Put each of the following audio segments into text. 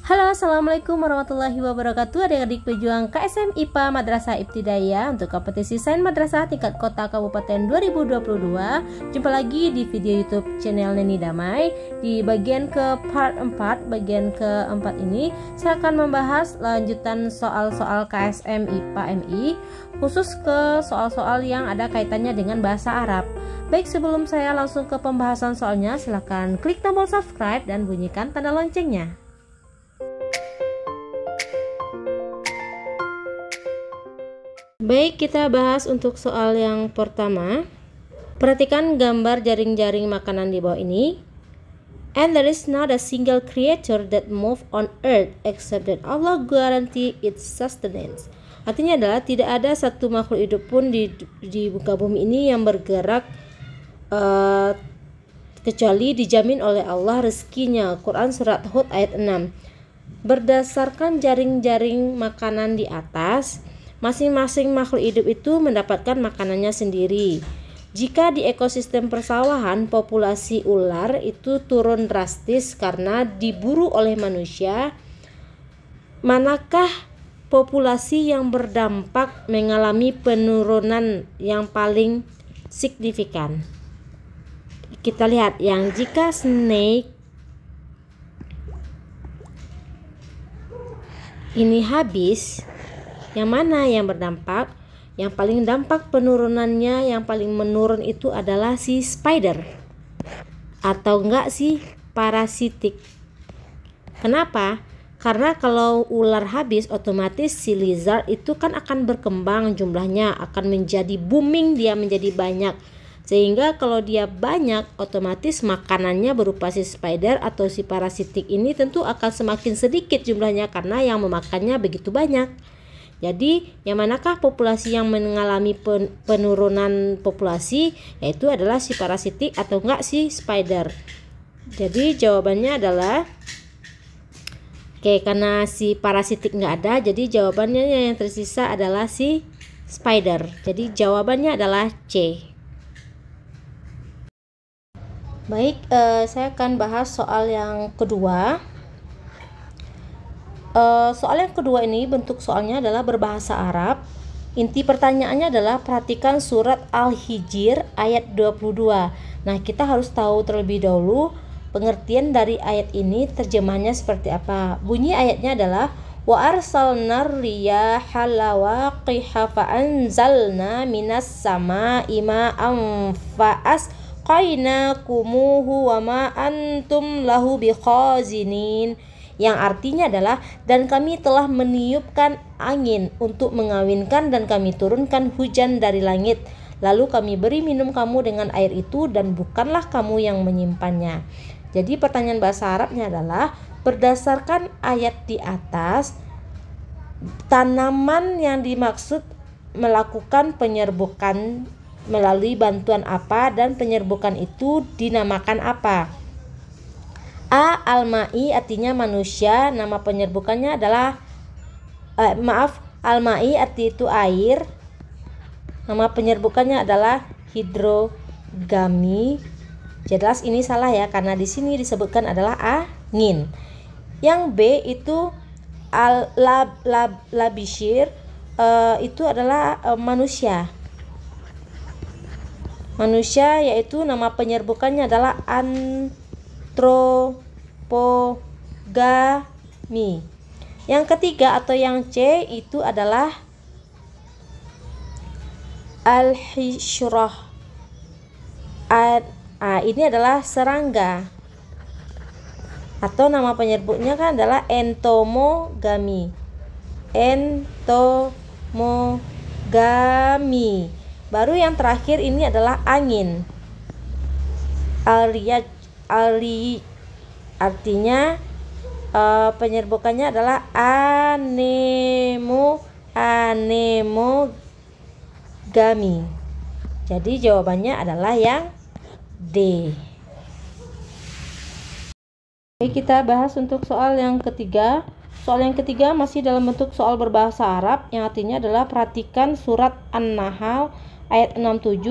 Halo, assalamualaikum warahmatullahi wabarakatuh. Adik-adik pejuang KSM IPA Madrasah Ibtidaiyah untuk kompetisi Sains Madrasah tingkat kota kabupaten 2022. Jumpa lagi di video YouTube channel Neni Damai. Di bagian ke part 4, bagian keempat ini saya akan membahas lanjutan soal-soal KSM IPA MI, khusus ke soal-soal yang ada kaitannya dengan bahasa Arab. Baik, sebelum saya langsung ke pembahasan soalnya, silahkan klik tombol subscribe dan bunyikan tanda loncengnya. Baik, kita bahas untuk soal yang pertama. Perhatikan gambar jaring-jaring makanan di bawah ini. And there is not a single creature that move on earth except that Allah guarantee its sustenance. Artinya adalah tidak ada satu makhluk hidup pun di muka bumi ini yang bergerak kecuali dijamin oleh Allah rezekinya. Quran surat Hud ayat 6. Berdasarkan jaring-jaring makanan di atas, masing-masing makhluk hidup itu mendapatkan makanannya sendiri. Jika di ekosistem persawahan populasi ular itu turun drastis karena diburu oleh manusia, manakah populasi yang berdampak mengalami penurunan yang paling signifikan? Kita lihat yang jika snake ini habis, yang mana yang berdampak? Yang paling dampak penurunannya, yang paling menurun itu adalah si spider atau enggak si parasitik. Kenapa? Karena kalau ular habis, otomatis si lizard itu kan akan berkembang jumlahnya, akan menjadi booming, dia menjadi banyak. Sehingga kalau dia banyak, otomatis makanannya berupa si spider atau si parasitik ini tentu akan semakin sedikit jumlahnya karena yang memakannya begitu banyak. Jadi yang manakah populasi yang mengalami penurunan populasi, yaitu adalah si parasitik atau enggak si spider. Jadi jawabannya adalah karena si parasitik enggak ada, jadi jawabannya yang tersisa adalah si spider. Jadi jawabannya adalah C. Baik, saya akan bahas soal yang kedua. Soal yang kedua ini bentuk soalnya adalah berbahasa Arab. Inti pertanyaannya adalah perhatikan surat Al-Hijr ayat 22. Nah, kita harus tahu terlebih dahulu pengertian dari ayat ini, terjemahnya seperti apa. Bunyi ayatnya adalah wa arsalnar riyaha lawaqiha fa anzalna minas sama'i ma'an fa asqainakumuhu wa ma antum lahu bikhazinin. Yang artinya adalah, dan kami telah meniupkan angin untuk mengawinkan dan kami turunkan hujan dari langit. Lalu kami beri minum kamu dengan air itu dan bukanlah kamu yang menyimpannya. Jadi pertanyaan bahasa Arabnya adalah, berdasarkan ayat di atas, tanaman yang dimaksud melakukan penyerbukan melalui bantuan apa dan penyerbukan itu dinamakan apa? A. Al-Ma'i artinya manusia, nama penyerbukannya adalah Al-Ma'i arti itu air, nama penyerbukannya adalah hidrogami. Jelas ini salah ya, karena di sini disebutkan adalah angin. Yang B itu Al-Labishir, itu adalah manusia. Manusia, yaitu nama penyerbukannya adalah antropogami. Yang ketiga atau yang C itu adalah al-hisyrah. Ini adalah serangga. Atau nama penyerbukannya kan adalah entomogami. Entomogami. Baru yang terakhir ini adalah angin. Al-ri artinya penyerbukannya adalah anemogami. Jadi jawabannya adalah yang D. Oke, kita bahas untuk soal yang ketiga. Soal yang ketiga masih dalam bentuk soal berbahasa Arab, yang artinya adalah perhatikan surat An-Nahl ayat 67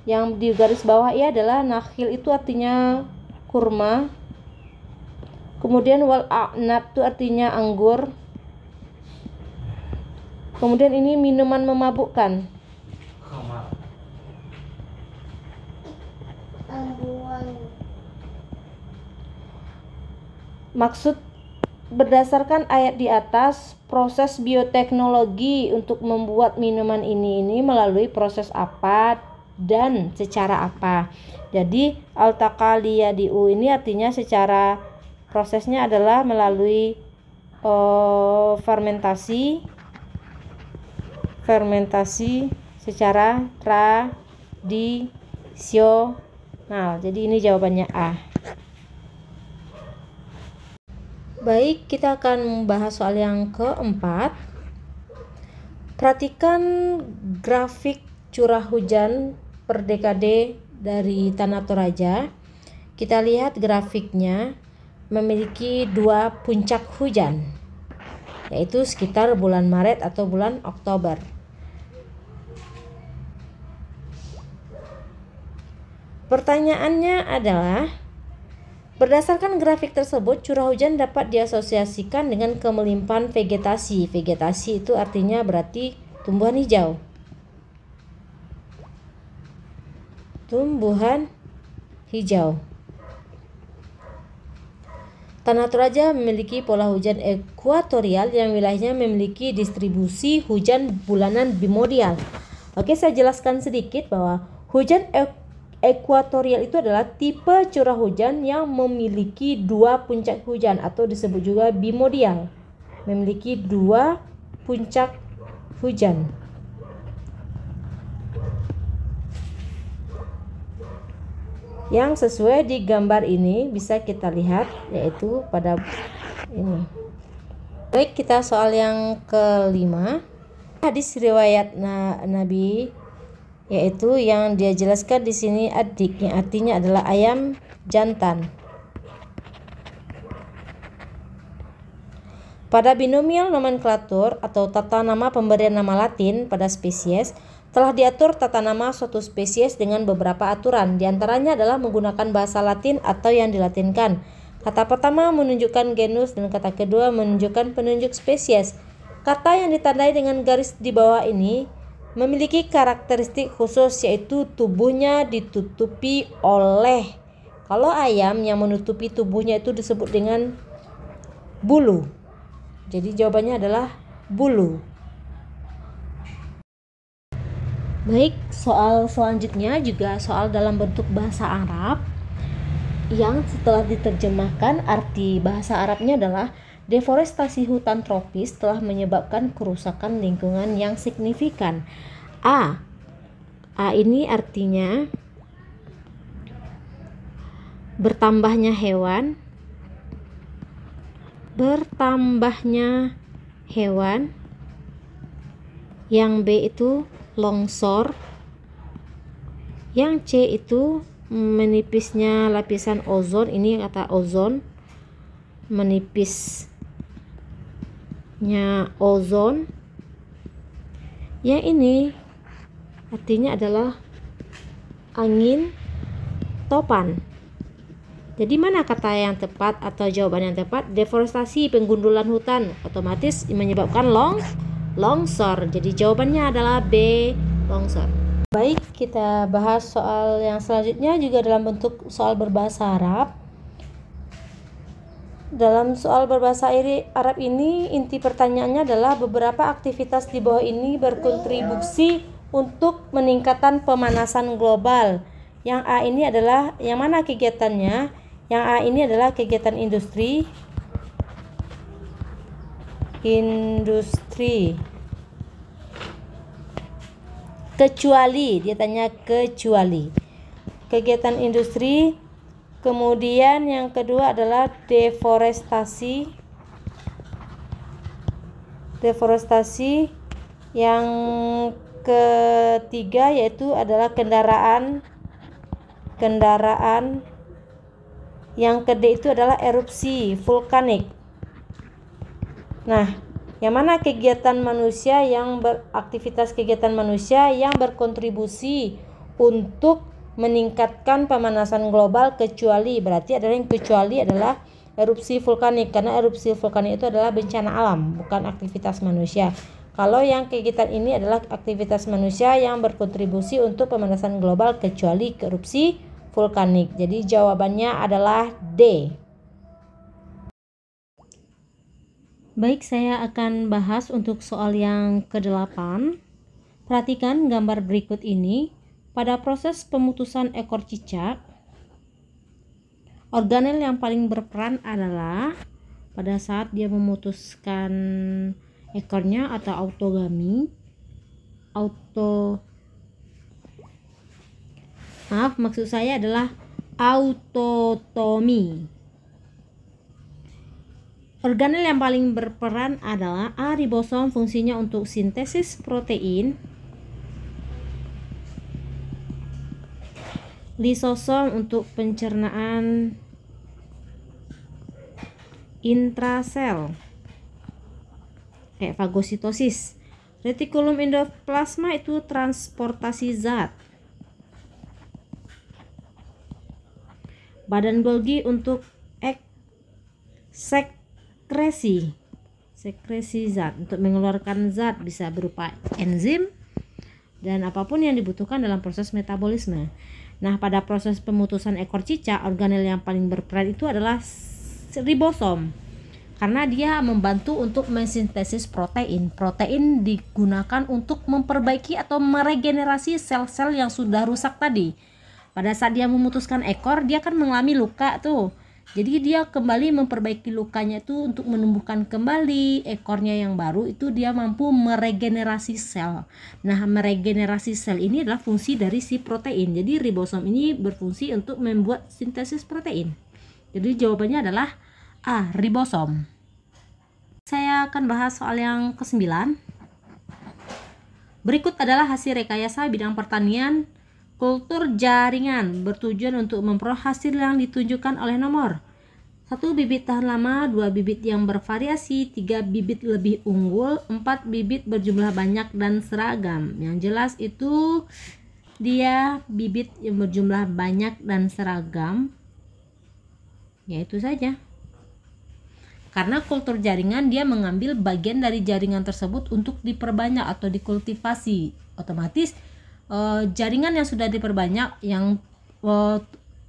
yang di garis bawah adalah nakhil itu artinya kurma. Kemudian wal a'nab itu artinya anggur. Kemudian ini minuman memabukkan. Maksud berdasarkan ayat di atas, proses bioteknologi untuk membuat minuman ini melalui proses apa dan secara apa. Jadi al-taqaliyadi'u ini artinya secara prosesnya adalah melalui fermentasi secara tradisional. Jadi ini jawabannya A. Baik, kita akan membahas soal yang keempat. Perhatikan grafik curah hujan per dekade dari Tanah Toraja. Kita lihat grafiknya memiliki 2 puncak hujan, yaitu sekitar bulan Maret atau bulan Oktober. Pertanyaannya adalah, berdasarkan grafik tersebut, curah hujan dapat diasosiasikan dengan kemelimpahan vegetasi. Vegetasi itu artinya berarti tumbuhan hijau. Tumbuhan hijau. Tanah Toraja memiliki pola hujan ekuatorial yang wilayahnya memiliki distribusi hujan bulanan bimodial. Oke, saya jelaskan sedikit bahwa hujan ekuatorial itu adalah tipe curah hujan yang memiliki 2 puncak hujan atau disebut juga bimodial. Memiliki 2 puncak hujan. Yang sesuai di gambar ini bisa kita lihat, yaitu pada ini. Baik, kita soal yang kelima. Hadis riwayat Nabi, yaitu yang dia jelaskan di sini adik, yang artinya adalah ayam jantan. Pada binomial nomenklatur atau tata nama pemberian nama Latin pada spesies, telah diatur tata nama suatu spesies dengan beberapa aturan. Di antaranya adalah menggunakan bahasa Latin atau yang dilatinkan. Kata pertama menunjukkan genus dan kata kedua menunjukkan penunjuk spesies. Kata yang ditandai dengan garis di bawah ini memiliki karakteristik khusus, yaitu tubuhnya ditutupi oleh. Kalau ayam yang menutupi tubuhnya itu disebut dengan bulu. Jadi jawabannya adalah bulu. Baik, soal selanjutnya juga soal dalam bentuk bahasa Arab yang setelah diterjemahkan arti bahasa Arabnya adalah deforestasi hutan tropis telah menyebabkan kerusakan lingkungan yang signifikan. A ini artinya bertambahnya hewan. Yang B itu longsor. Yang C itu menipisnya lapisan ozon. Ini kata ozon, menipisnya ozon. Yang ini artinya adalah angin topan. Jadi mana kata yang tepat atau jawaban yang tepat? Deforestasi, penggundulan hutan otomatis menyebabkan longsor. Jadi jawabannya adalah B, longsor. Baik, kita bahas soal yang selanjutnya juga dalam bentuk soal berbahasa Arab. Dalam soal berbahasa Arab ini, inti pertanyaannya adalah beberapa aktivitas di bawah ini berkontribusi untuk meningkatkan pemanasan global. Yang A ini adalah, yang mana kegiatannya? Yang A ini adalah kegiatan industri. Kecuali, dia tanya kecuali. Kegiatan industri. Kemudian yang kedua adalah deforestasi. Yang ketiga yaitu adalah kendaraan. Yang kedua itu adalah erupsi vulkanik. Nah, yang mana kegiatan manusia aktivitas kegiatan manusia yang berkontribusi untuk meningkatkan pemanasan global? Kecuali, berarti adalah yang kecuali adalah erupsi vulkanik, karena erupsi vulkanik itu adalah bencana alam, bukan aktivitas manusia. Kalau yang kegiatan ini adalah aktivitas manusia yang berkontribusi untuk pemanasan global kecuali erupsi vulkanik. Jadi jawabannya adalah D. Baik, saya akan bahas untuk soal yang ke-8. Perhatikan gambar berikut ini. Pada proses pemutusan ekor cicak, organel yang paling berperan adalah pada saat dia memutuskan ekornya atau autotomi. Maksud saya adalah autotomi. Organel yang paling berperan adalah A. Ribosom, fungsinya untuk sintesis protein. Lisosom untuk pencernaan intrasel, kayak fagositosis. Retikulum endoplasma itu transportasi zat. Badan Golgi untuk sekresi zat, untuk mengeluarkan zat, bisa berupa enzim dan apapun yang dibutuhkan dalam proses metabolisme. Nah, pada proses pemutusan ekor cicak, organel yang paling berperan itu adalah ribosom, karena dia membantu untuk mensintesis protein. Protein digunakan untuk memperbaiki atau meregenerasi sel-sel yang sudah rusak tadi. Pada saat dia memutuskan ekor, dia kan mengalami luka tuh. Jadi dia kembali memperbaiki lukanya itu untuk menumbuhkan kembali ekornya yang baru. Itu dia mampu meregenerasi sel. Nah, meregenerasi sel ini adalah fungsi dari si protein. Jadi ribosom ini berfungsi untuk membuat sintesis protein. Jadi jawabannya adalah A. Ribosom. Saya akan bahas soal yang ke-9. Berikut adalah hasil rekayasa bidang pertanian kultur jaringan bertujuan untuk memperoleh hasil yang ditunjukkan oleh nomor 1 bibit tahan lama, 2 bibit yang bervariasi, 3 bibit lebih unggul, 4 bibit berjumlah banyak dan seragam. Yang jelas itu dia bibit yang berjumlah banyak dan seragam, ya itu saja. Karena kultur jaringan dia mengambil bagian dari jaringan tersebut untuk diperbanyak atau dikultivasi. Otomatis jaringan yang sudah diperbanyak, yang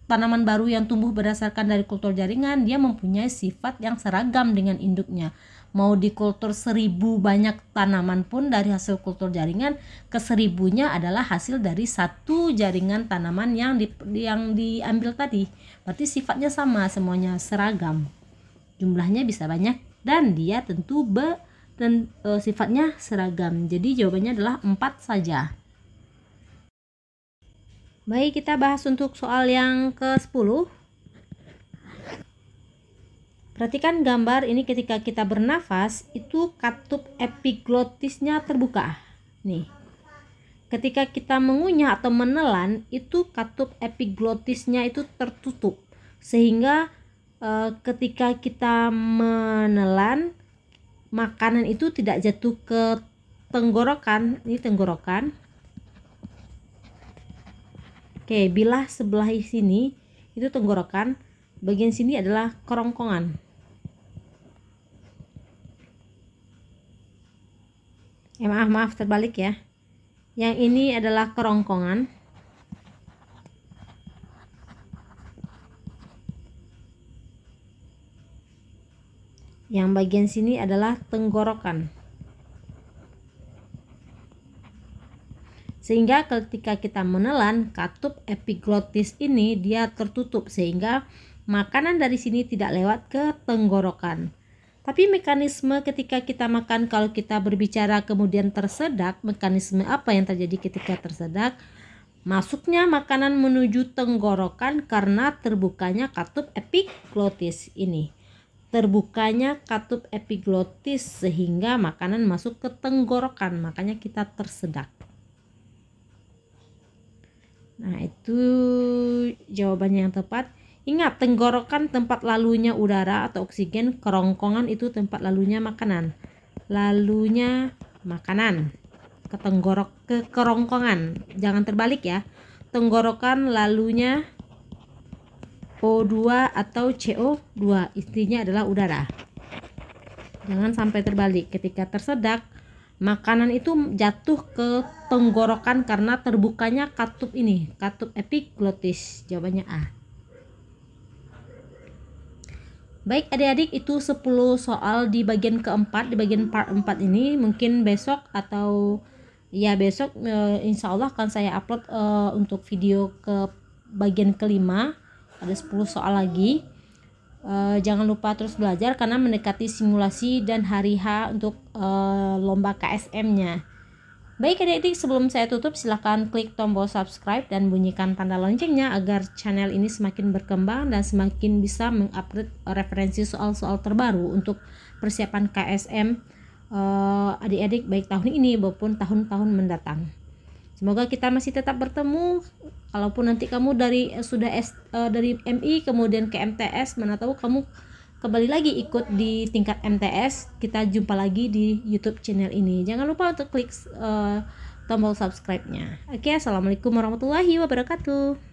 tanaman baru yang tumbuh berdasarkan dari kultur jaringan, dia mempunyai sifat yang seragam dengan induknya. Mau di kultur 1000 banyak tanaman pun dari hasil kultur jaringan, ke 1000-nya adalah hasil dari satu jaringan tanaman yang diambil tadi. Berarti sifatnya sama, semuanya seragam. Jumlahnya bisa banyak dan dia tentu sifatnya seragam. Jadi jawabannya adalah 4 saja. Baik, kita bahas untuk soal yang ke-10. Perhatikan gambar ini. Ketika kita bernafas, itu katup epiglotisnya terbuka. Nih. Ketika kita mengunyah atau menelan, itu katup epiglotisnya itu tertutup. Sehingga ketika kita menelan, makanan itu tidak jatuh ke tenggorokan. Ini tenggorokan. Oke, bilah sebelah sini itu tenggorokan, bagian sini adalah kerongkongan. Maaf terbalik ya. Yang ini adalah kerongkongan. Yang bagian sini adalah tenggorokan. Sehingga ketika kita menelan, katup epiglotis ini dia tertutup sehingga makanan dari sini tidak lewat ke tenggorokan. Tapi mekanisme ketika kita makan, kalau kita berbicara kemudian tersedak, mekanisme apa yang terjadi ketika tersedak? Masuknya makanan menuju tenggorokan karena terbukanya katup epiglotis ini. Terbukanya katup epiglotis sehingga makanan masuk ke tenggorokan, makanya kita tersedak. Nah, itu jawabannya yang tepat. Ingat, tenggorokan tempat lalunya udara atau oksigen, kerongkongan itu tempat lalunya makanan. Lalunya makanan ke kerongkongan. Jangan terbalik ya. Tenggorokan lalunya O2 atau CO2, intinya adalah udara. Jangan sampai terbalik. Ketika tersedak, makanan itu jatuh ke tenggorokan karena terbukanya katup ini, katup epiglotis. Jawabannya A. Baik adik-adik, itu 10 soal di bagian keempat, di bagian part 4 ini. Mungkin besok atau ya besok insya Allah akan saya upload untuk video ke bagian kelima. Ada 10 soal lagi. Jangan lupa terus belajar karena mendekati simulasi dan hari H untuk lomba KSM-nya. Baik adik-adik, sebelum saya tutup silahkan klik tombol subscribe dan bunyikan tanda loncengnya agar channel ini semakin berkembang dan semakin bisa mengupdate referensi soal-soal terbaru untuk persiapan KSM adik-adik baik tahun ini maupun tahun-tahun mendatang. Semoga kita masih tetap bertemu. Kalaupun nanti kamu dari MI kemudian ke MTS, mana tahu kamu kembali lagi ikut di tingkat MTS, kita jumpa lagi di YouTube channel ini. Jangan lupa untuk klik tombol subscribe-nya. Oke, assalamualaikum warahmatullahi wabarakatuh.